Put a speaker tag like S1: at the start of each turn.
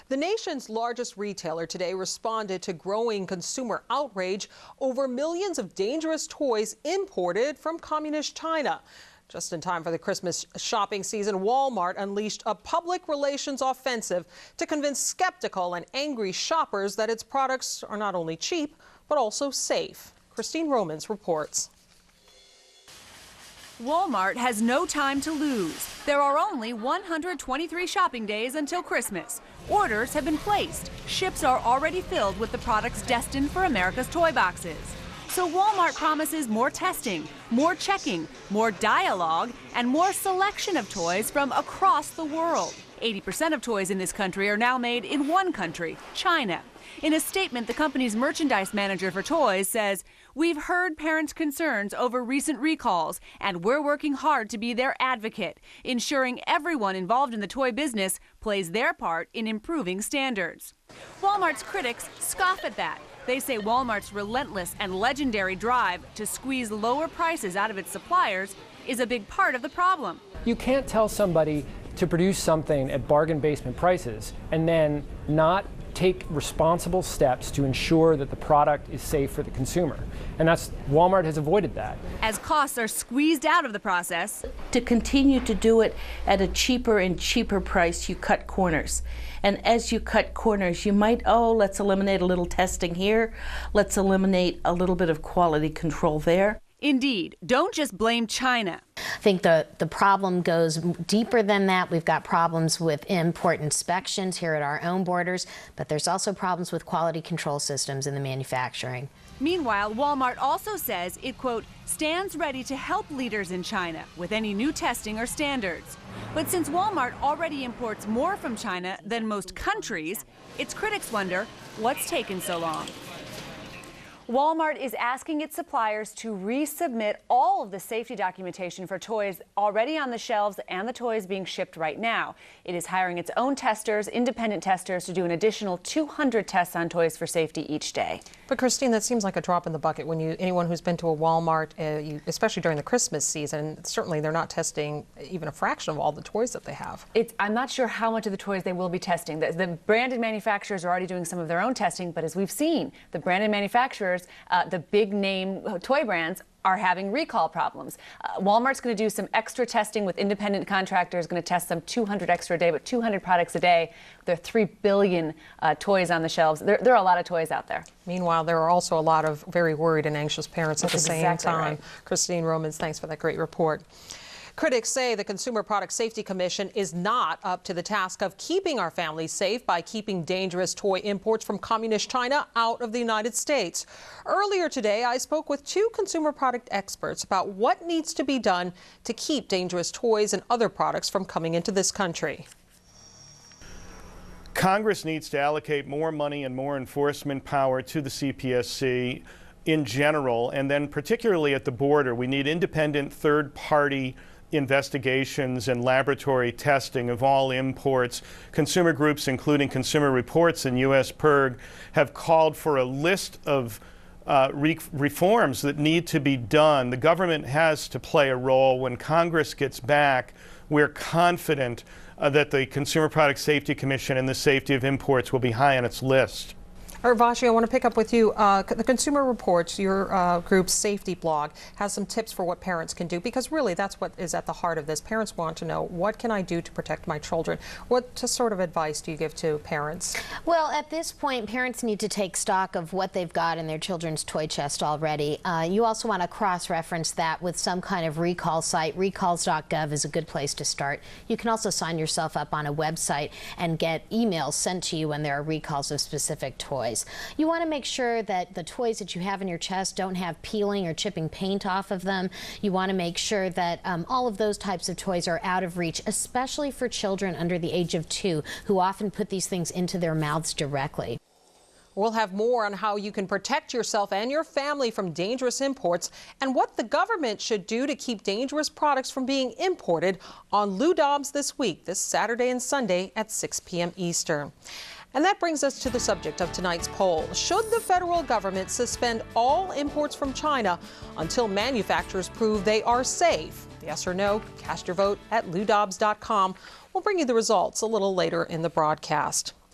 S1: The nation's largest retailer today responded to growing consumer outrage over millions of dangerous toys imported from communist China. Just in time for the Christmas shopping season, Wal-Mart unleashed a public relations offensive to convince skeptical and angry shoppers that its products are not only cheap, but also safe. Christine Romans reports.
S2: Walmart has no time to lose. There are only 123 shopping days until Christmas. Orders have been placed. Ships are already filled with the products destined for America's toy boxes. So Walmart promises more testing, more checking, more dialogue, and more selection of toys from across the world. 80% of toys in this country are now made in one country, China. In a statement, the company's merchandise manager for toys says, "We've heard parents' concerns over recent recalls, and we're working hard to be their advocate, ensuring everyone involved in the toy business plays their part in improving standards." Walmart's critics scoff at that. They say Walmart's relentless and legendary drive to squeeze lower prices out of its suppliers is a big part of the problem.
S3: You can't tell somebody to produce something at bargain basement prices and then not take responsible steps to ensure that the product is safe for the consumer. And Walmart has avoided that.
S2: As costs are squeezed out of the process,
S4: to continue to do it at a cheaper and cheaper price, you cut corners. And as you cut corners, you might, let's eliminate a little testing here. Let's eliminate a little bit of quality control there.
S2: Indeed, don't just blame China.
S5: I think the problem goes deeper than that. We've got problems with import inspections here at our own borders, but there's also problems with quality control systems in the manufacturing.
S2: Meanwhile, Walmart also says it, quote, stands ready to help leaders in China with any new testing or standards. But since Walmart already imports more from China than most countries, its critics wonder what's taken so long. Walmart is asking its suppliers to resubmit all of the safety documentation for toys already on the shelves and the toys being shipped right now. It is hiring its own testers, independent testers, to do an additional 200 tests on toys for safety each day.
S1: But Christine, that seems like a drop in the bucket when anyone who's been to a Walmart, especially during the Christmas season, certainly they're not testing even a fraction of all the toys that they have.
S2: I'm not sure how much of the toys they will be testing. The branded manufacturers are already doing some of their own testing, but as we've seen, the branded manufacturers, the big name toy brands, are having recall problems. Walmart's going to do some extra testing with independent contractors, going to test some 200 extra a day, but 200 products a day. There are 3 billion toys on the shelves. There are a lot of toys out there.
S1: Meanwhile, there are also a lot of very worried and anxious parents at the same time.
S2: Right.
S1: Christine Romans, thanks for that great report. Critics say the Consumer Product Safety Commission is not up to the task of keeping our families safe by keeping dangerous toy imports from communist China out of the United States. Earlier today, I spoke with 2 consumer product experts about what needs to be done to keep dangerous toys and other products from coming into this country.
S6: Congress needs to allocate more money and more enforcement power to the CPSC in general, and then particularly at the border. We need independent third-party investigations and laboratory testing of all imports. Consumer groups, including Consumer Reports and U.S. PIRG, have called for a list of reforms that need to be done. The government has to play a role. When Congress gets back, we're confident that the Consumer Product Safety Commission and the safety of imports will be high on its list.
S1: Vashi, I want to pick up with you. The Consumer Reports, your group's safety blog, has some tips for what parents can do, because really that's what is at the heart of this. Parents want to know, what can I do to protect my children? What sort of advice do you give to parents?
S5: Well, at this point, parents need to take stock of what they've got in their children's toy chest already. You also want to cross-reference that with some kind of recall site. Recalls.gov is a good place to start. You can also sign yourself up on a website and get emails sent to you when there are recalls of specific toys. You want to make sure that the toys that you have in your chest don't have peeling or chipping paint off of them. You want to make sure that all of those types of toys are out of reach, especially for children under the age of 2, who often put these things into their mouths directly.
S1: We'll have more on how you can protect yourself and your family from dangerous imports and what the government should do to keep dangerous products from being imported on Dobbs this week, this Saturday and Sunday at 6 p.m. Eastern. And that brings us to the subject of tonight's poll. Should the federal government suspend all imports from China until manufacturers prove they are safe? Yes or no? Cast your vote at LouDobbs.com. We'll bring you the results a little later in the broadcast.